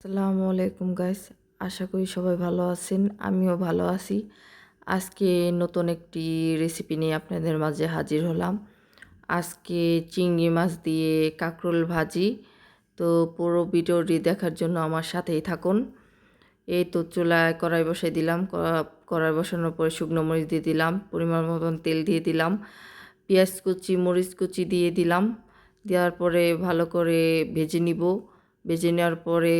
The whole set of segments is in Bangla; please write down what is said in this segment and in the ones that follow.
আসসালামু আলাইকুম গাইস, আশা করি সবাই ভালো আছেন। আমিও ভালো আছি। আজকে নতুন একটি রেসিপি নিয়ে আপনাদের মাঝে হাজির হলাম। আজকে চিংড়ি মাছ দিয়ে কাঁকরোল ভাজি। তো পুরো ভিডিওটি দেখার জন্য আমার সাথেই থাকুন। এই তো চুলায় কড়াই বসাই দিলাম। কড়াই বসানোর পরে শুকনো মরিচ দিয়ে দিলাম, পরিমাণ মতন তেল দিয়ে দিলাম, পেঁয়াজ কুচি মরিচ কুচি দিয়ে দিলাম। দেওয়ার পরে ভালো করে ভেজে নিব। ভেজে নেওয়ার পরে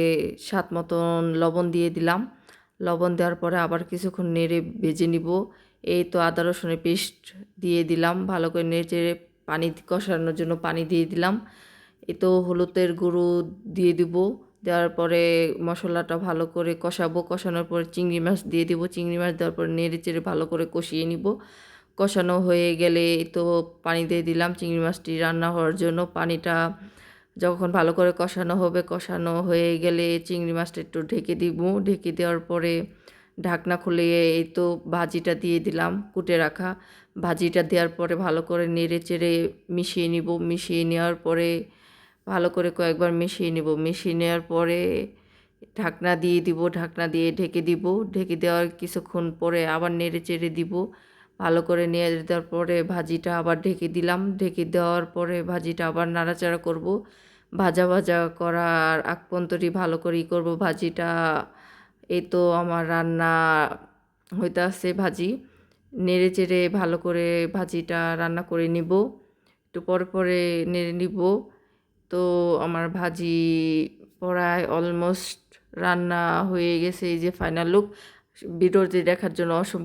স্বাদ মতন লবণ দিয়ে দিলাম। লবণ দেওয়ার পরে আবার কিছুক্ষণ নেড়ে ভেজে নিব। এই তো আদা রসুনের পেস্ট দিয়ে দিলাম, ভালো করে নেড়ে চেড়ে পানি কষানোর জন্য পানি দিয়ে দিলাম। এই তো হলুদের গুঁড়ো দিয়ে দিব। দেওয়ার পরে মশলাটা ভালো করে কষাবো। কষানোর পরে চিংড়ি মাছ দিয়ে দিব। চিংড়ি মাছ দেওয়ার পরে নেড়ে চেড়ে ভালো করে কষিয়ে নিব। কষানো হয়ে গেলে তো পানি দিয়ে দিলাম চিংড়ি মাছটি রান্না হওয়ার জন্য। পানিটা যখন ভালো করে কষানো হবে, কষানো হয়ে গেলে চিংড়ি মাছটা একটু ঢেকে দিব। ঢেকে দেওয়ার পরে ঢাকনা খুলে এই তো ভাজিটা দিয়ে দিলাম, কুটে রাখা ভাজিটা দেওয়ার পরে ভালো করে নেড়ে চেড়ে মিশিয়ে নিব। মিশিয়ে নেওয়ার পরে ভালো করে কয়েকবার মিশিয়ে নিব। মিশিয়ে নেওয়ার পরে ঢাকনা দিয়ে দিব। ঢাকনা দিয়ে ঢেকে দিব। ঢেকে দেওয়ার কিছুক্ষণ পরে আবার নেড়ে চেড়ে দিব। ভালো করে নেড়ে দেওয়ার পরে ভাজিটা আবার ঢেকে দিলাম। ঢেকে দেওয়ার পরে ভাজিটা আবার নাড়াচাড়া করব। ভাজা ভাজা করার আগ পর্যন্তই ভালো করেই করব ভাজিটা। এই তো আমার রান্না হইতে আছে ভাজি। নেড়ে চেড়ে ভালো করে ভাজিটা রান্না করে নিব। একটু পরে পরে নেড়ে নিব। তো আমার ভাজি প্রায় অলমোস্ট রান্না হয়ে গেছে। এই যে ফাইনাল লুক। ভিডিওটি দেখার জন্য অসংখ্য